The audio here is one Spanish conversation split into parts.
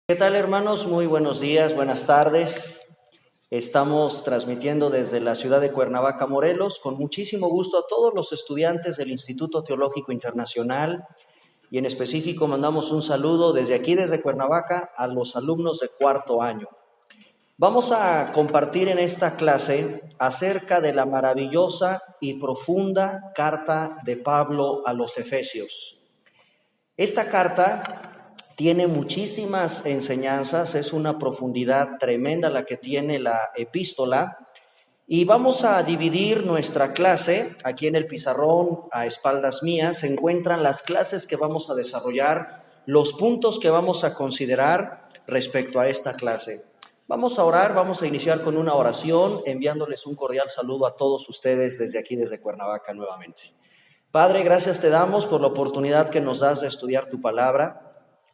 ¿Qué tal, hermanos? Muy buenos días, buenas tardes. Estamos transmitiendo desde la ciudad de Cuernavaca, Morelos, con muchísimo gusto a todos los estudiantes del Instituto Teológico Internacional y en específico mandamos un saludo desde aquí, desde Cuernavaca, a los alumnos de cuarto año. Vamos a compartir en esta clase acerca de la maravillosa y profunda carta de Pablo a los Efesios. Esta carta tiene muchísimas enseñanzas, es una profundidad tremenda la que tiene la epístola y vamos a dividir nuestra clase. Aquí en el pizarrón a espaldas mías se encuentran las clases que vamos a desarrollar, los puntos que vamos a considerar respecto a esta clase. Vamos a orar, vamos a iniciar con una oración enviándoles un cordial saludo a todos ustedes desde aquí, desde Cuernavaca nuevamente. Padre, gracias te damos por la oportunidad que nos das de estudiar tu palabra.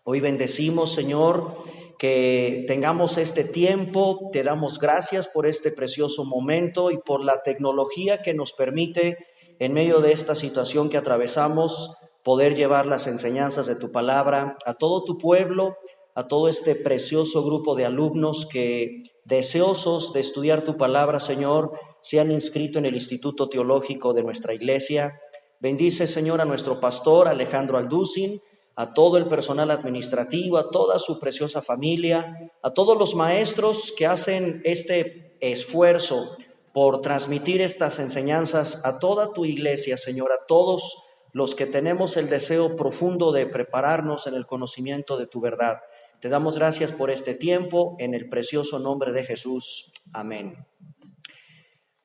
Hoy bendecimos, Señor, que tengamos este tiempo. Te damos gracias por este precioso momento y por la tecnología que nos permite, en medio de esta situación que atravesamos, poder llevar las enseñanzas de tu palabra a todo tu pueblo, a todo este precioso grupo de alumnos que, deseosos de estudiar tu palabra, Señor, se han inscrito en el Instituto Teológico de nuestra iglesia. Bendice, Señor, a nuestro pastor Alejandro Alducin, a todo el personal administrativo, a toda su preciosa familia, a todos los maestros que hacen este esfuerzo por transmitir estas enseñanzas a toda tu iglesia, Señor, a todos los que tenemos el deseo profundo de prepararnos en el conocimiento de tu verdad. Te damos gracias por este tiempo, en el precioso nombre de Jesús. Amén.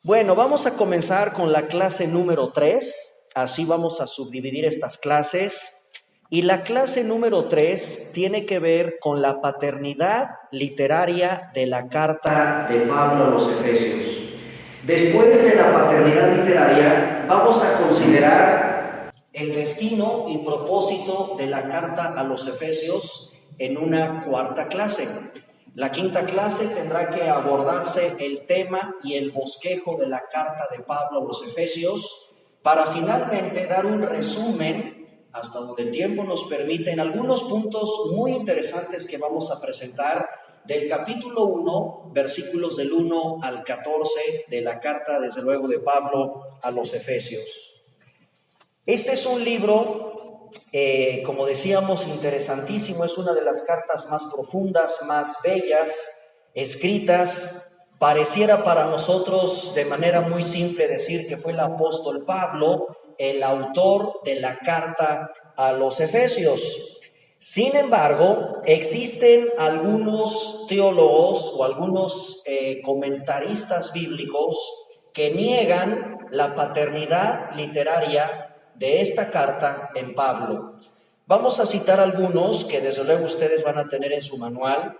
Bueno, vamos a comenzar con la clase número 3, así vamos a subdividir estas clases. Y la clase número 3 tiene que ver con la paternidad literaria de la carta de Pablo a los Efesios. Después de la paternidad literaria, vamos a considerar el destino y propósito de la carta a los Efesios en una cuarta clase. La quinta clase tendrá que abordarse el tema y el bosquejo de la carta de Pablo a los Efesios para finalmente dar un resumen hasta donde el tiempo nos permite, en algunos puntos muy interesantes que vamos a presentar del capítulo 1, versículos del 1 al 14 de la carta, desde luego, de Pablo a los Efesios. Este es un libro, como decíamos, interesantísimo. Es una de las cartas más profundas, más bellas, escritas. Pareciera para nosotros de manera muy simple decir que fue el apóstol Pablo el autor de la carta a los Efesios. Sin embargo, existen algunos teólogos o algunos comentaristas bíblicos que niegan la paternidad literaria de esta carta en Pablo. Vamos a citar algunos que desde luego ustedes van a tener en su manual,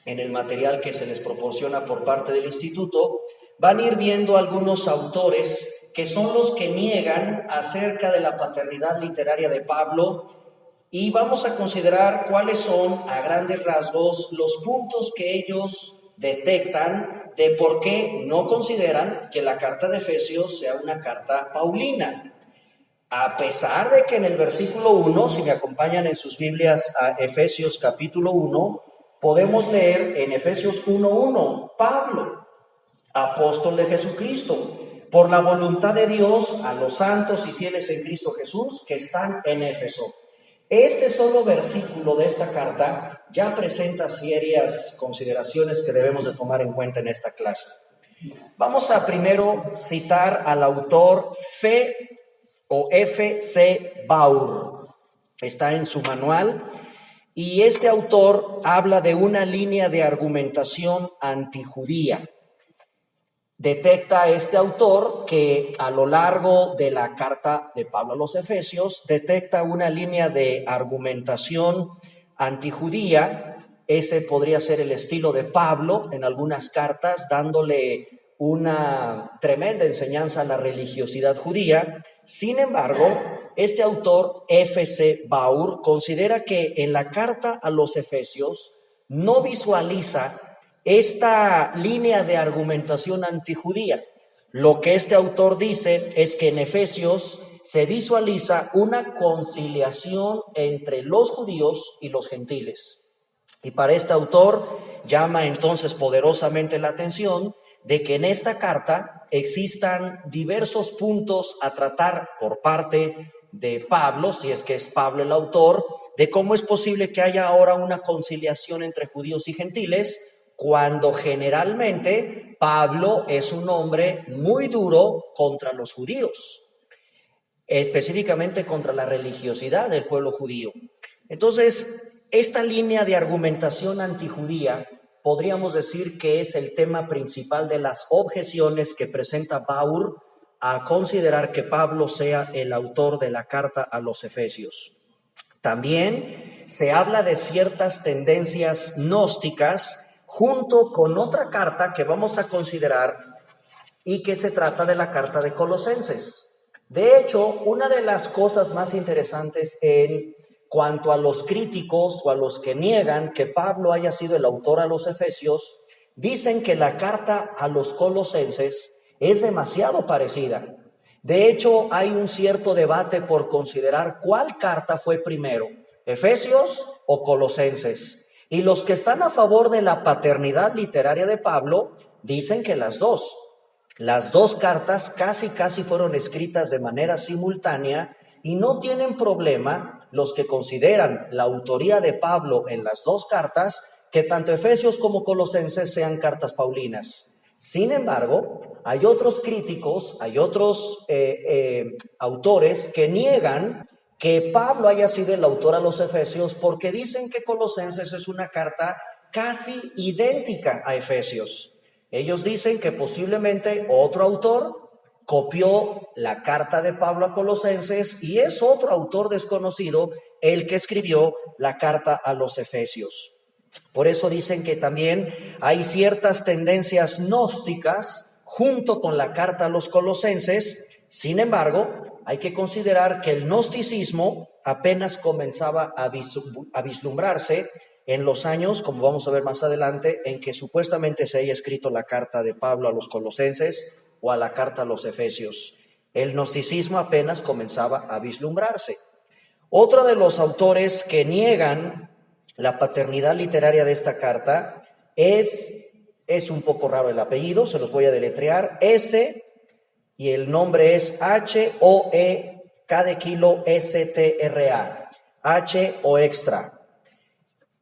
en el material que se les proporciona por parte del instituto. Van a ir viendo algunos autores que son los que niegan acerca de la paternidad literaria de Pablo, y vamos a considerar cuáles son, a grandes rasgos, los puntos que ellos detectan de por qué no consideran que la carta de Efesios sea una carta paulina. A pesar de que en el versículo 1, si me acompañan en sus Biblias a Efesios capítulo 1, podemos leer en Efesios 1:1, Pablo, apóstol de Jesucristo, por la voluntad de Dios, a los santos y fieles en Cristo Jesús que están en Éfeso. Este solo versículo de esta carta ya presenta serias consideraciones que debemos de tomar en cuenta en esta clase. Vamos a primero citar al autor F.C. Baur. Está en su manual. Y este autor habla de una línea de argumentación antijudía. Detecta este autor que a lo largo de la carta de Pablo a los Efesios detecta una línea de argumentación antijudía. Ese podría ser el estilo de Pablo en algunas cartas, dándole una tremenda enseñanza a la religiosidad judía. Sin embargo, este autor, F.C. Baur, considera que en la carta a los Efesios no visualiza esta línea de argumentación antijudía. Lo que este autor dice es que en Efesios se visualiza una conciliación entre los judíos y los gentiles. Y para este autor llama entonces poderosamente la atención de que en esta carta existan diversos puntos a tratar por parte de Pablo, si es que es Pablo el autor, de cómo es posible que haya ahora una conciliación entre judíos y gentiles, cuando generalmente Pablo es un hombre muy duro contra los judíos, específicamente contra la religiosidad del pueblo judío. Entonces, esta línea de argumentación antijudía podríamos decir que es el tema principal de las objeciones que presenta Baur a considerar que Pablo sea el autor de la carta a los Efesios. También se habla de ciertas tendencias gnósticas junto con otra carta que vamos a considerar y que se trata de la carta de Colosenses. De hecho, una de las cosas más interesantes en cuanto a los críticos o a los que niegan que Pablo haya sido el autor a los Efesios, dicen que la carta a los Colosenses es demasiado parecida. De hecho, hay un cierto debate por considerar cuál carta fue primero, Efesios o Colosenses. Y los que están a favor de la paternidad literaria de Pablo dicen que las dos. Las dos cartas casi fueron escritas de manera simultánea y no tienen problema los que consideran la autoría de Pablo en las dos cartas, que tanto Efesios como Colosenses sean cartas paulinas. Sin embargo, hay otros críticos, hay otros autores que niegan que Pablo haya sido el autor a los Efesios porque dicen que Colosenses es una carta casi idéntica a Efesios. Ellos dicen que posiblemente otro autor copió la carta de Pablo a Colosenses y es otro autor desconocido el que escribió la carta a los Efesios. Por eso dicen que también hay ciertas tendencias gnósticas junto con la carta a los Colosenses. Sin embargo, hay que considerar que el gnosticismo apenas comenzaba a vislumbrarse en los años, como vamos a ver más adelante, en que supuestamente se haya escrito la carta de Pablo a los Colosenses o a la carta a los Efesios. El gnosticismo apenas comenzaba a vislumbrarse. Otro de los autores que niegan la paternidad literaria de esta carta es un poco raro el apellido, se los voy a deletrear, S y el nombre es H-O-E, K de kilo, S-T-R-A, H o extra.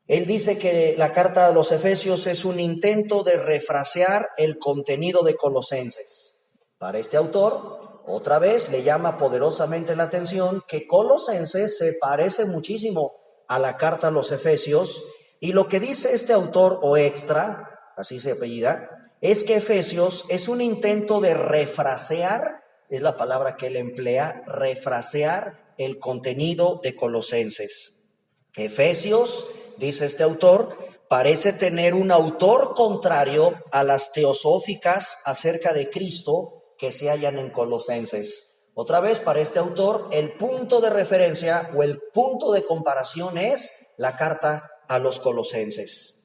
Él dice que la carta a los Efesios es un intento de refrasear el contenido de Colosenses. Para este autor, otra vez le llama poderosamente la atención que Colosenses se parece muchísimo a la carta a los Efesios, y lo que dice este autor o extra, así se apellida, es que Efesios es un intento de refrasear, es la palabra que él emplea, refrasear el contenido de Colosenses. Efesios, dice este autor, parece tener un autor contrario a las teosóficas acerca de Cristo que se hallan en Colosenses. Otra vez, para este autor, el punto de referencia o el punto de comparación es la carta a los Colosenses.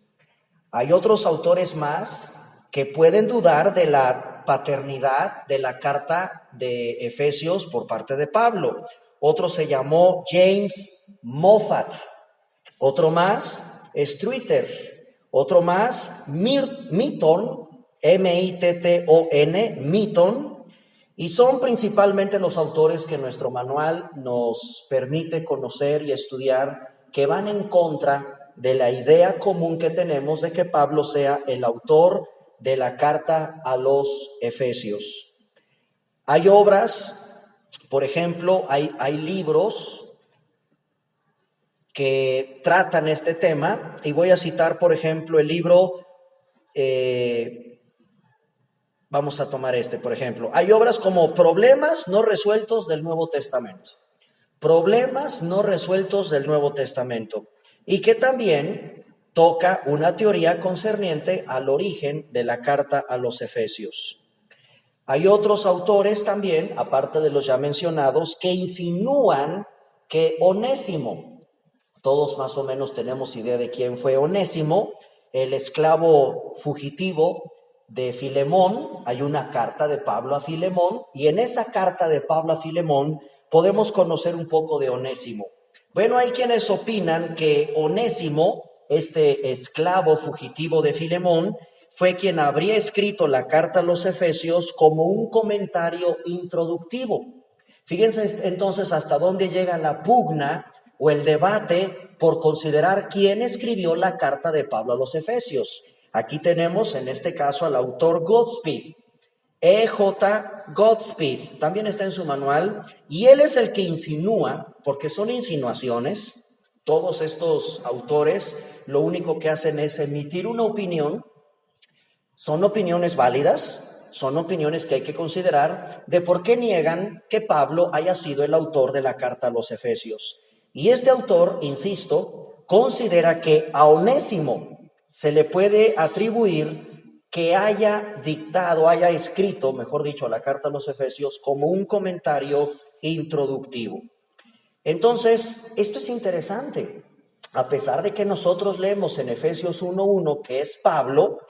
Hay otros autores más que pueden dudar de la paternidad de la carta de Efesios por parte de Pablo. Otro se llamó James Moffat. Otro más, Streeter. Otro más, Mitton, M-I-T-T-O-N, Mitton. Y son principalmente los autores que nuestro manual nos permite conocer y estudiar, que van en contra de la idea común que tenemos de que Pablo sea el autor de la carta a los Efesios. Hay obras, por ejemplo, hay libros que tratan este tema, y voy a citar, por ejemplo, el libro, vamos a tomar por ejemplo. Hay obras como Problemas no resueltos del Nuevo Testamento. Problemas no resueltos del Nuevo Testamento. Y que también toca una teoría concerniente al origen de la carta a los Efesios. Hay otros autores también, aparte de los ya mencionados, que insinúan que Onésimo, todos más o menos tenemos idea de quién fue Onésimo, el esclavo fugitivo de Filemón. Hay una carta de Pablo a Filemón, y en esa carta de Pablo a Filemón podemos conocer un poco de Onésimo. Bueno, hay quienes opinan que Onésimo este esclavo fugitivo de Filemón, fue quien habría escrito la carta a los Efesios como un comentario introductivo. Fíjense entonces hasta dónde llega la pugna o el debate por considerar quién escribió la carta de Pablo a los Efesios. Aquí tenemos en este caso al autor Goodspeed, E.J. Goodspeed, también está en su manual, y él es el que insinúa, porque son insinuaciones, todos estos autores lo único que hacen es emitir una opinión. Son opiniones válidas, son opiniones que hay que considerar de por qué niegan que Pablo haya sido el autor de la carta a los Efesios. Y este autor, insisto, considera que a Onésimo se le puede atribuir que haya dictado, haya escrito, mejor dicho, la carta a los Efesios como un comentario introductivo. Entonces, esto es interesante. A pesar de que nosotros leemos en Efesios 1:1 que es Pablo,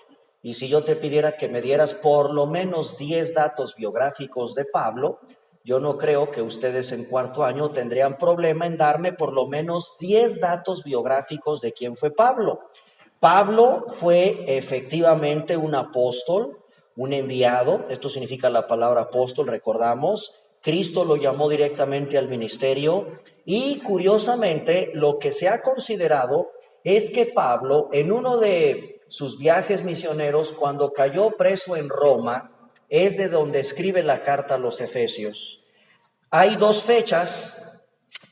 y si yo te pidiera que me dieras por lo menos 10 datos biográficos de Pablo, yo no creo que ustedes en cuarto año tendrían problema en darme por lo menos 10 datos biográficos de quién fue Pablo. Pablo fue efectivamente un apóstol, un enviado, esto significa la palabra apóstol, recordamos. Cristo lo llamó directamente al ministerio y curiosamente lo que se ha considerado es que Pablo en uno de sus viajes misioneros, cuando cayó preso en Roma, es de donde escribe la carta a los Efesios. Hay dos fechas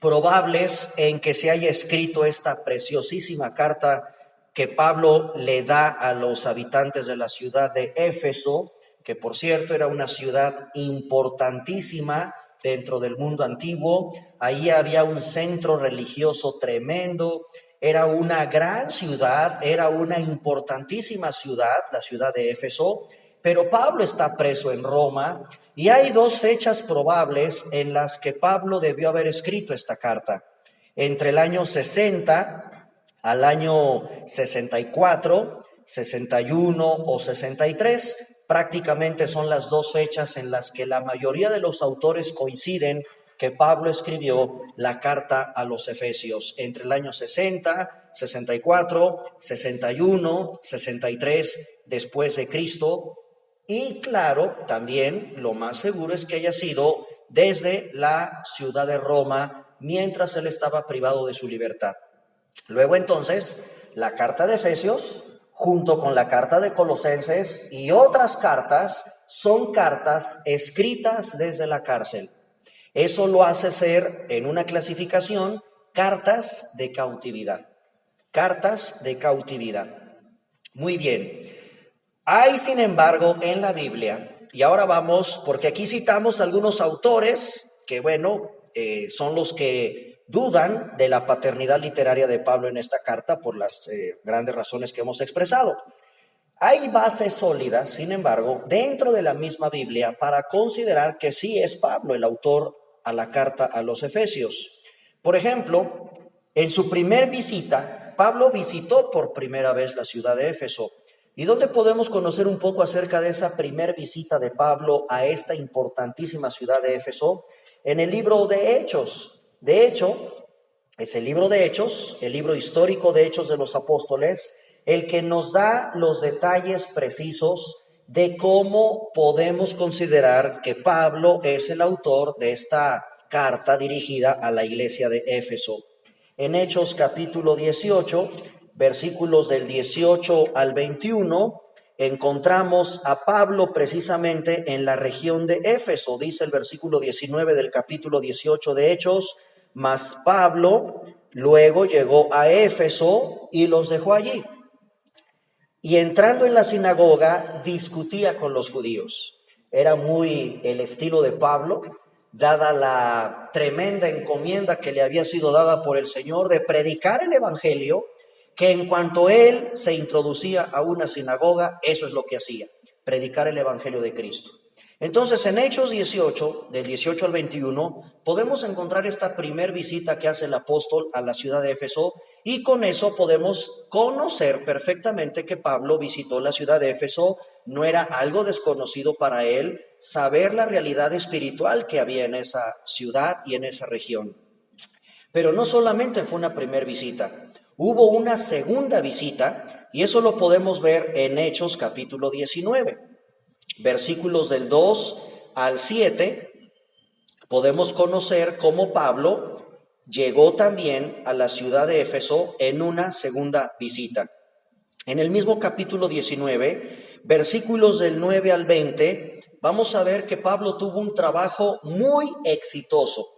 probables en que se haya escrito esta preciosísima carta que Pablo le da a los habitantes de la ciudad de Éfeso, que por cierto era una ciudad importantísima dentro del mundo antiguo. Ahí había un centro religioso tremendo, era una gran ciudad, era una importantísima ciudad, la ciudad de Éfeso, pero Pablo está preso en Roma y hay dos fechas probables en las que Pablo debió haber escrito esta carta. Entre el año 60 al año 64, 61 o 63, prácticamente son las dos fechas en las que la mayoría de los autores coinciden que Pablo escribió la carta a los Efesios, entre el año 60, 64, 61, 63 después de Cristo. Y claro, también lo más seguro es que haya sido desde la ciudad de Roma mientras él estaba privado de su libertad. Luego entonces, la carta de Efesios, junto con la carta de Colosenses y otras cartas, son cartas escritas desde la cárcel. Eso lo hace ser, en una clasificación, cartas de cautividad. Cartas de cautividad. Muy bien. Hay, sin embargo, en la Biblia, y ahora vamos, porque aquí citamos algunos autores que, son los que dudan de la paternidad literaria de Pablo en esta carta por las grandes razones que hemos expresado. Hay bases sólidas, sin embargo, dentro de la misma Biblia para considerar que sí es Pablo el autor a la carta a los Efesios. Por ejemplo, en su primer visita, Pablo visitó por primera vez la ciudad de Éfeso. ¿Y dónde podemos conocer un poco acerca de esa primer visita de Pablo a esta importantísima ciudad de Éfeso? En el libro de Hechos. De hecho, es el libro de Hechos, el libro histórico de Hechos de los Apóstoles, el que nos da los detalles precisos de cómo podemos considerar que Pablo es el autor de esta carta dirigida a la iglesia de Éfeso. En Hechos capítulo 18, versículos del 18 al 21, encontramos a Pablo precisamente en la región de Éfeso. Dice el versículo 19 del capítulo 18 de Hechos: mas Pablo luego llegó a Éfeso y los dejó allí. Y entrando en la sinagoga, discutía con los judíos. Era muy el estilo de Pablo, dada la tremenda encomienda que le había sido dada por el Señor de predicar el evangelio, que en cuanto él se introducía a una sinagoga, eso es lo que hacía, predicar el evangelio de Cristo. Entonces, en Hechos 18, del 18 al 21, podemos encontrar esta primer visita que hace el apóstol a la ciudad de Éfeso, y con eso podemos conocer perfectamente que Pablo visitó la ciudad de Éfeso. No era algo desconocido para él saber la realidad espiritual que había en esa ciudad y en esa región. Pero no solamente fue una primera visita. Hubo una segunda visita y eso lo podemos ver en Hechos capítulo 19, versículos del 2 al 7. Podemos conocer cómo Pablo llegó también a la ciudad de Éfeso en una segunda visita. En el mismo capítulo 19, versículos del 9 al 20, vamos a ver que Pablo tuvo un trabajo muy exitoso.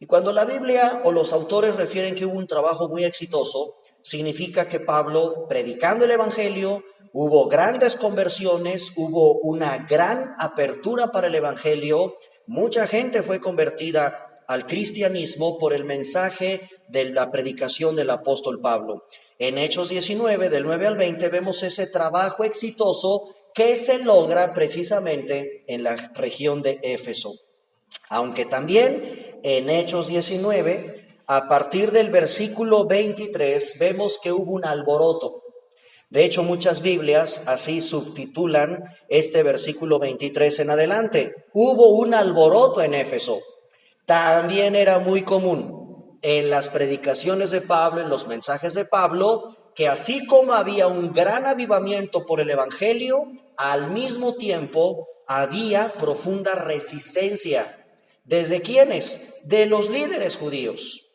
Y cuando la Biblia o los autores refieren que hubo un trabajo muy exitoso, significa que Pablo, predicando el Evangelio, hubo grandes conversiones, hubo una gran apertura para el Evangelio, mucha gente fue convertida al cristianismo por el mensaje de la predicación del apóstol Pablo. En Hechos 19, del 9 al 20, vemos ese trabajo exitoso que se logra precisamente en la región de Éfeso. Aunque también en Hechos 19, a partir del versículo 23, vemos que hubo un alboroto. De hecho, muchas Biblias así subtitulan este versículo 23 en adelante. Hubo un alboroto en Éfeso. También era muy común en las predicaciones de Pablo, en los mensajes de Pablo, que así como había un gran avivamiento por el Evangelio, al mismo tiempo había profunda resistencia. ¿Desde quiénes? De los líderes judíos.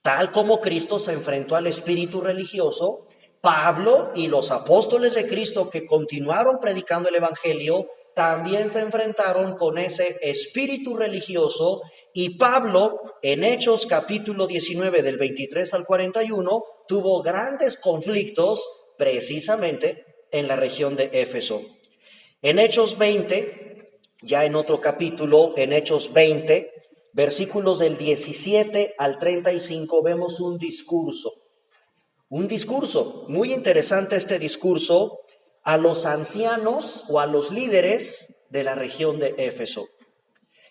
Tal como Cristo se enfrentó al espíritu religioso, Pablo y los apóstoles de Cristo que continuaron predicando el Evangelio también se enfrentaron con ese espíritu religioso, y Pablo en Hechos capítulo 19 del 23 al 41 tuvo grandes conflictos precisamente en la región de Éfeso. En Hechos 20, ya en otro capítulo, en Hechos 20, versículos del 17 al 35, vemos un discurso muy interesante, este discurso a los ancianos o a los líderes de la región de Éfeso.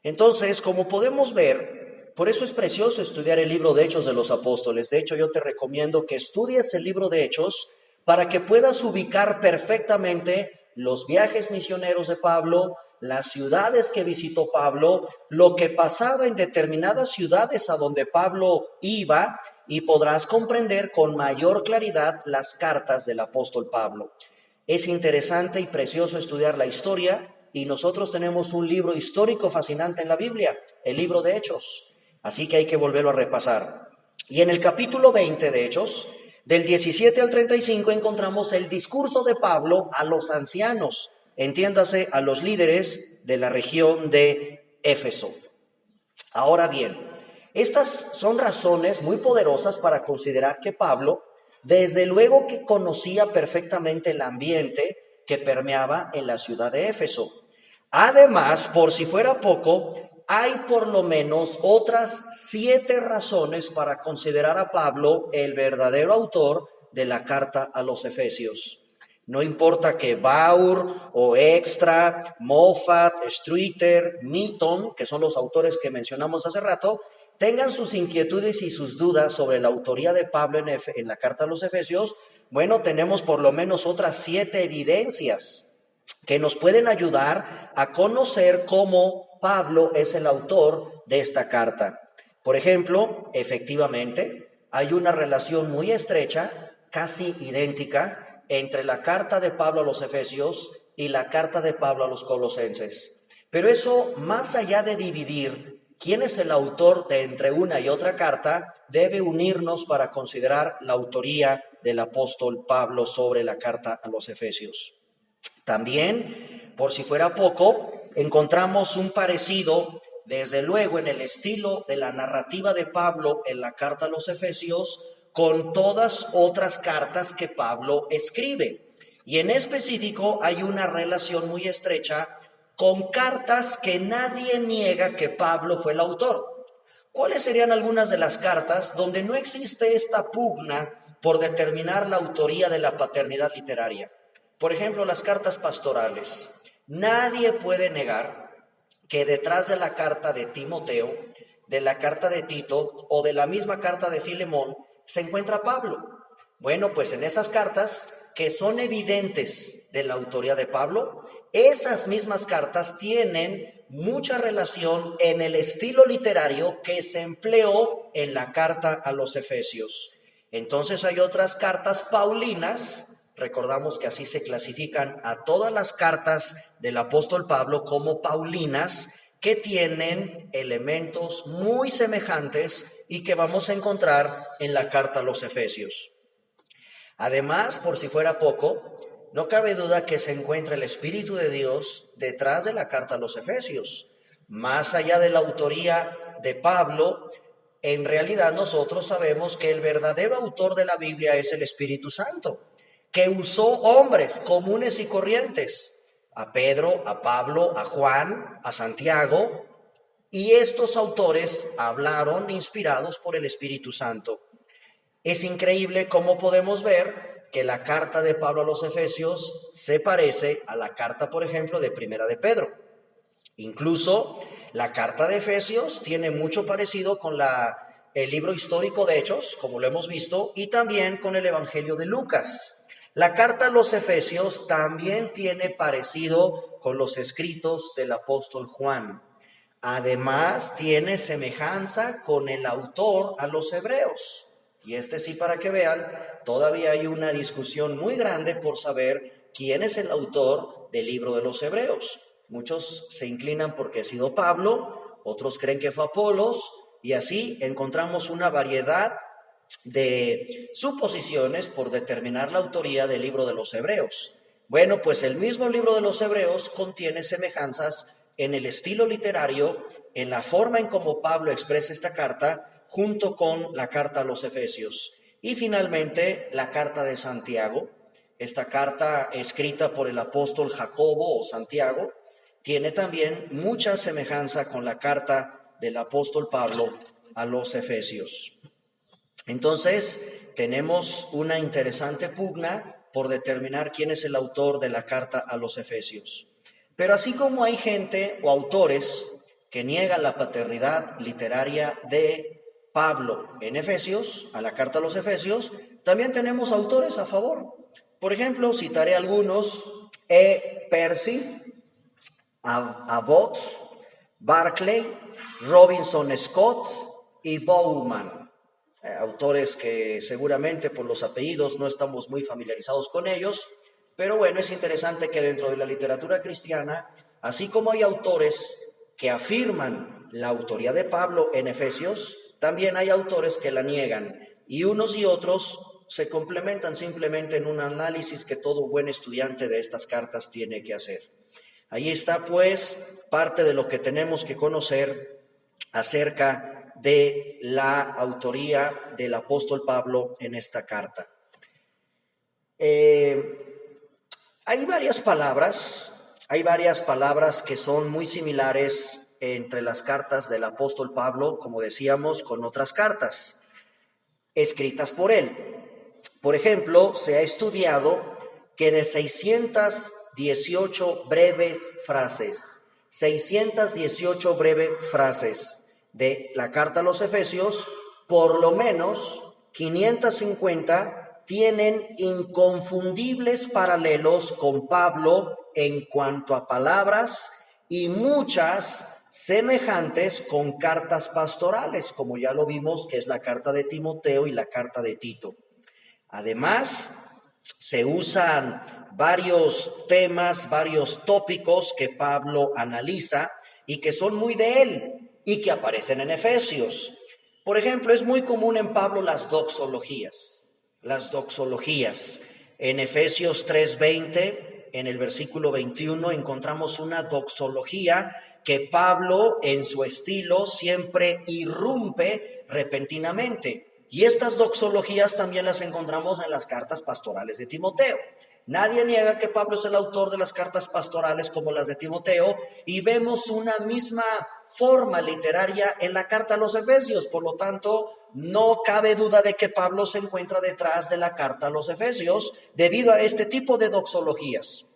Entonces, como podemos ver, por eso es precioso estudiar el libro de Hechos de los Apóstoles. De hecho, yo te recomiendo que estudies el libro de Hechos para que puedas ubicar perfectamente los viajes misioneros de Pablo, las ciudades que visitó Pablo, lo que pasaba en determinadas ciudades a donde Pablo iba, y podrás comprender con mayor claridad las cartas del apóstol Pablo. Es interesante y precioso estudiar la historia, y nosotros tenemos un libro histórico fascinante en la Biblia, el libro de Hechos. Así que hay que volverlo a repasar. Y en el capítulo 20 de Hechos, del 17 al 35, encontramos el discurso de Pablo a los ancianos, entiéndase, a los líderes de la región de Éfeso. Ahora bien, estas son razones muy poderosas para considerar que Pablo, desde luego que conocía perfectamente el ambiente que permeaba en la ciudad de Éfeso. Además, por si fuera poco, hay por lo menos otras 7 razones para considerar a Pablo el verdadero autor de la carta a los Efesios. No importa que Baur o Extra, Moffat, Streeter, Meaton, que son los autores que mencionamos hace rato, tengan sus inquietudes y sus dudas sobre la autoría de Pablo en la carta a los Efesios, bueno, tenemos por lo menos otras 7 evidencias que nos pueden ayudar a conocer cómo Pablo es el autor de esta carta. Por ejemplo, efectivamente, hay una relación muy estrecha, casi idéntica, entre la carta de Pablo a los Efesios y la carta de Pablo a los Colosenses. Pero eso, más allá de dividir quién es el autor de entre una y otra carta, debe unirnos para considerar la autoría del apóstol Pablo sobre la carta a los Efesios. También, por si fuera poco, encontramos un parecido, desde luego, en el estilo de la narrativa de Pablo en la carta a los Efesios con todas otras cartas que Pablo escribe. Y en específico hay una relación muy estrecha con cartas que nadie niega que Pablo fue el autor. ¿Cuáles serían algunas de las cartas donde no existe esta pugna por determinar la autoría de la paternidad literaria? Por ejemplo, las cartas pastorales. Nadie puede negar que detrás de la carta de Timoteo, de la carta de Tito o de la misma carta de Filemón se encuentra Pablo. Bueno, pues en esas cartas que son evidentes de la autoría de Pablo, esas mismas cartas tienen mucha relación en el estilo literario que se empleó en la carta a los Efesios. Entonces hay otras cartas paulinas, recordamos que así se clasifican a todas las cartas del apóstol Pablo como paulinas, que tienen elementos muy semejantes y que vamos a encontrar en la carta a los Efesios. Además, por si fuera poco, no cabe duda que se encuentra el Espíritu de Dios detrás de la carta a los Efesios. Más allá de la autoría de Pablo, en realidad nosotros sabemos que el verdadero autor de la Biblia es el Espíritu Santo, que usó hombres comunes y corrientes, a Pedro, a Pablo, a Juan, a Santiago, y estos autores hablaron inspirados por el Espíritu Santo. Es increíble cómo podemos ver que la carta de Pablo a los Efesios se parece a la carta, por ejemplo, de Primera de Pedro. Incluso la carta de Efesios tiene mucho parecido con el libro histórico de Hechos, como lo hemos visto, y también con el Evangelio de Lucas. La carta a los Efesios también tiene parecido con los escritos del apóstol Juan. Además, tiene semejanza con el autor a los Hebreos. Y sí, para que vean, todavía hay una discusión muy grande por saber quién es el autor del libro de los Hebreos. Muchos se inclinan porque ha sido Pablo, otros creen que fue Apolos, y así encontramos una variedad de suposiciones por determinar la autoría del libro de los Hebreos. Bueno, pues el mismo libro de los Hebreos contiene semejanzas en el estilo literario, en la forma en cómo Pablo expresa esta carta, junto con la carta a los Efesios. Y finalmente, la carta de Santiago. Esta carta escrita por el apóstol Jacobo o Santiago tiene también mucha semejanza con la carta del apóstol Pablo a los Efesios. Entonces, tenemos una interesante pugna por determinar quién es el autor de la carta a los Efesios. Pero así como hay gente o autores que niegan la paternidad literaria de Pablo en Efesios, a la carta a los Efesios, también tenemos autores a favor. Por ejemplo, citaré algunos: Percy, Abbott, Barclay, Robinson Scott y Bowman. Autores que seguramente por los apellidos no estamos muy familiarizados con ellos, pero bueno, es interesante que dentro de la literatura cristiana, así como hay autores que afirman la autoría de Pablo en Efesios, también hay autores que la niegan, y unos y otros se complementan simplemente en un análisis que todo buen estudiante de estas cartas tiene que hacer. Ahí está pues parte de lo que tenemos que conocer acerca de la autoría del apóstol Pablo en esta carta. Hay varias palabras que son muy similares entre las cartas del apóstol Pablo, como decíamos, con otras cartas escritas por él. Por ejemplo, se ha estudiado que de 618 breves frases de la carta a los Efesios, por lo menos 550 tienen inconfundibles paralelos con Pablo en cuanto a palabras y muchas semejantes con cartas pastorales, como ya lo vimos, que es la carta de Timoteo y la carta de Tito. Además, se usan varios temas, varios tópicos que Pablo analiza y que son muy de él y que aparecen en Efesios. Por ejemplo, es muy común en Pablo las doxologías. En Efesios 3:20, en el versículo 21, encontramos una doxología que Pablo, en su estilo, siempre irrumpe repentinamente. Y estas doxologías también las encontramos en las cartas pastorales de Timoteo. Nadie niega que Pablo es el autor de las cartas pastorales como las de Timoteo, y vemos una misma forma literaria en la carta a los Efesios. Por lo tanto, no cabe duda de que Pablo se encuentra detrás de la carta a los Efesios debido a este tipo de doxologías.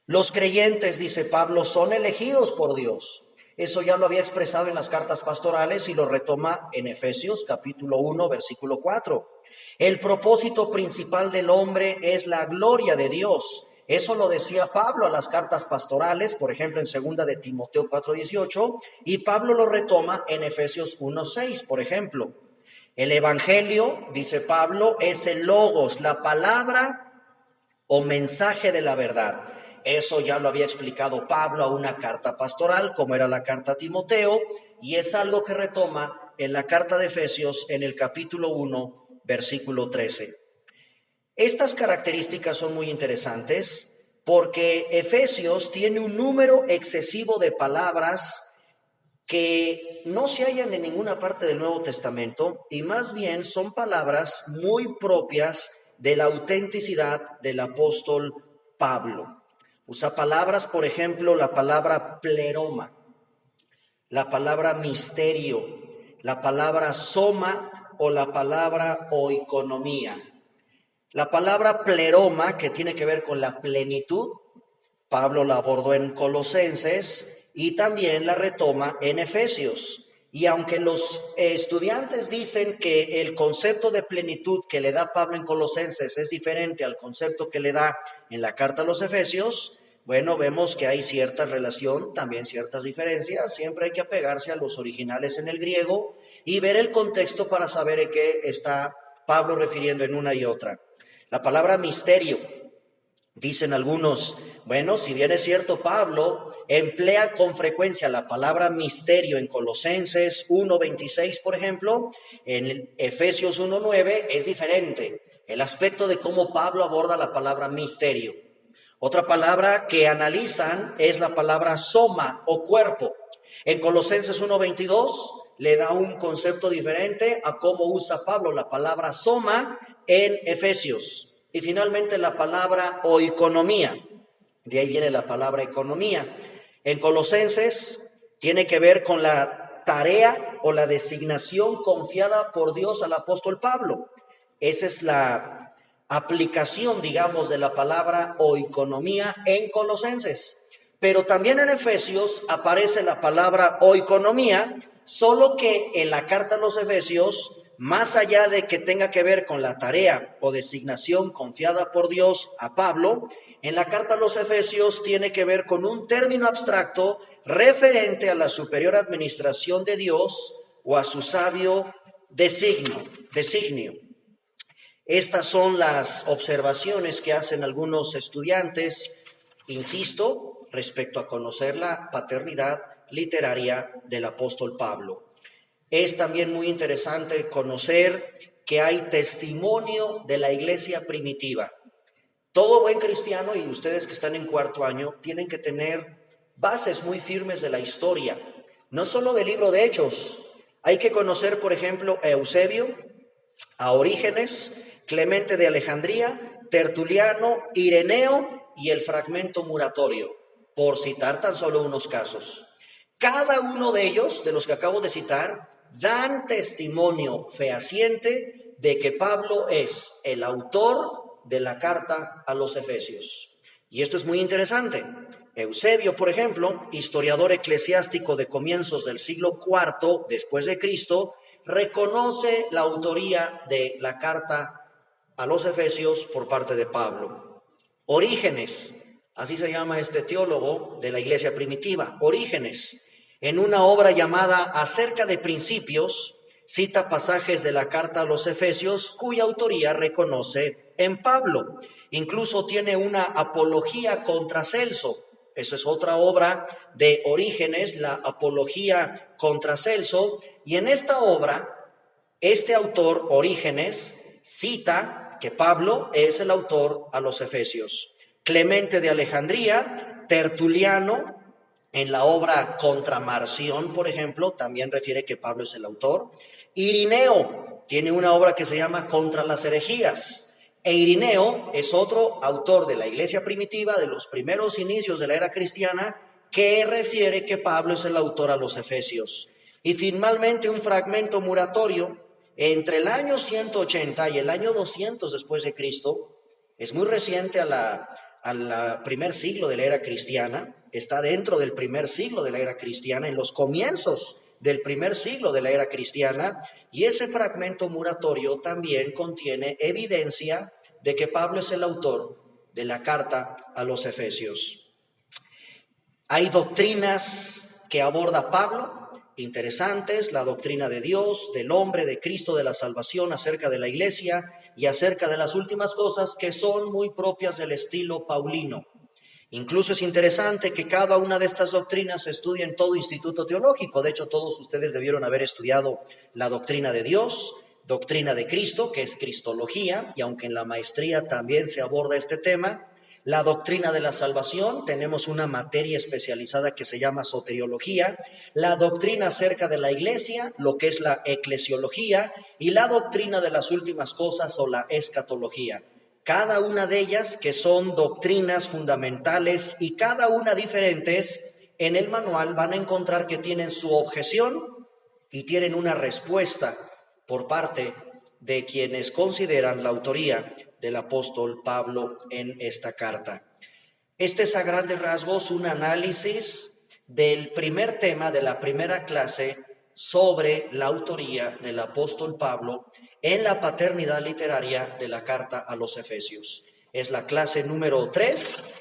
Los creyentes, dice Pablo, son elegidos por Dios. Eso ya lo había expresado en las cartas pastorales y lo retoma en Efesios capítulo 1, versículo 4. El propósito principal del hombre es la gloria de Dios. Eso lo decía Pablo a las cartas pastorales, por ejemplo, en 2 de Timoteo 4:18, y Pablo lo retoma en Efesios 1:6, por ejemplo. El evangelio, dice Pablo, es el logos, la palabra o mensaje de la verdad. Eso ya lo había explicado Pablo a una carta pastoral, como era la carta a Timoteo, y es algo que retoma en la carta de Efesios en el capítulo 1, versículo 13. Estas características son muy interesantes porque Efesios tiene un número excesivo de palabras que no se hallan en ninguna parte del Nuevo Testamento y más bien son palabras muy propias de la autenticidad del apóstol Pablo. Usa palabras, por ejemplo, la palabra pleroma, la palabra misterio, la palabra soma o la palabra oikonomía. La palabra pleroma, que tiene que ver con la plenitud, Pablo la abordó en Colosenses y también la retoma en Efesios. Y aunque los estudiantes dicen que el concepto de plenitud que le da Pablo en Colosenses es diferente al concepto que le da en la carta a los Efesios, bueno, vemos que hay cierta relación, también ciertas diferencias. Siempre hay que apegarse a los originales en el griego y ver el contexto para saber en qué está Pablo refiriendo en una y otra. La palabra misterio, dicen algunos, bueno, si bien es cierto, Pablo emplea con frecuencia la palabra misterio en Colosenses 1:26, por ejemplo, en Efesios 1:9 es diferente el aspecto de cómo Pablo aborda la palabra misterio. Otra palabra que analizan es la palabra soma o cuerpo. En Colosenses 1:22 le da un concepto diferente a cómo usa Pablo la palabra soma en Efesios. Y finalmente la palabra oikonomía, de ahí viene la palabra economía. En Colosenses tiene que ver con la tarea o la designación confiada por Dios al apóstol Pablo. Esa es la aplicación, digamos, de la palabra oikonomía en Colosenses. Pero también en Efesios aparece la palabra oikonomía, solo que en la carta a los Efesios, más allá de que tenga que ver con la tarea o designación confiada por Dios a Pablo, en la carta a los Efesios tiene que ver con un término abstracto referente a la superior administración de Dios o a su sabio designio. Estas son las observaciones que hacen algunos estudiantes, insisto, respecto a conocer la paternidad literaria del apóstol Pablo. Es también muy interesante conocer que hay testimonio de la iglesia primitiva. Todo buen cristiano, y ustedes que están en cuarto año, tienen que tener bases muy firmes de la historia, no solo del libro de Hechos. Hay que conocer, por ejemplo, a Eusebio, a Orígenes, Clemente de Alejandría, Tertuliano, Ireneo y el fragmento muratorio, por citar tan solo unos casos. Cada uno de ellos, de los que acabo de citar, dan testimonio fehaciente de que Pablo es el autor de la carta a los Efesios. Y esto es muy interesante. Eusebio, por ejemplo, historiador eclesiástico de comienzos del siglo IV después de Cristo, reconoce la autoría de la carta a los Efesios por parte de Pablo. Orígenes, así se llama este teólogo de la iglesia primitiva, Orígenes, en una obra llamada Acerca de Principios, cita pasajes de la carta a los Efesios cuya autoría reconoce en Pablo. Incluso tiene una apología contra Celso. Esa es otra obra de Orígenes, la apología contra Celso. Y en esta obra, este autor, Orígenes, cita que Pablo es el autor a los Efesios. Clemente de Alejandría, Tertuliano, en la obra Contra Marción, por ejemplo, también refiere que Pablo es el autor. Irineo tiene una obra que se llama Contra las herejías. E Irineo es otro autor de la iglesia primitiva, de los primeros inicios de la era cristiana, que refiere que Pablo es el autor a los Efesios. Y finalmente un fragmento muratorio entre el año 180 y el año 200 después de Cristo, es muy reciente al primer siglo de la era cristiana, está dentro del primer siglo de la era cristiana, en los comienzos del primer siglo de la era cristiana, y ese fragmento muratorio también contiene evidencia de que Pablo es el autor de la carta a los Efesios. Hay doctrinas que aborda Pablo interesantes, la doctrina de Dios, del hombre, de Cristo, de la salvación, acerca de la iglesia y acerca de las últimas cosas que son muy propias del estilo paulino. Incluso es interesante que cada una de estas doctrinas se estudia en todo instituto teológico. De hecho, todos ustedes debieron haber estudiado la doctrina de Dios, doctrina de Cristo, que es cristología, y aunque en la maestría también se aborda este tema, la doctrina de la salvación, tenemos una materia especializada que se llama soteriología, la doctrina acerca de la iglesia, lo que es la eclesiología, y la doctrina de las últimas cosas o la escatología. Cada una de ellas que son doctrinas fundamentales y cada una diferentes, en el manual van a encontrar que tienen su objeción y tienen una respuesta por parte de quienes consideran la autoría del apóstol Pablo en esta carta. Este es a grandes rasgos un análisis del primer tema de la primera clase sobre la autoría del apóstol Pablo en la paternidad literaria de la carta a los Efesios. Es la clase número 3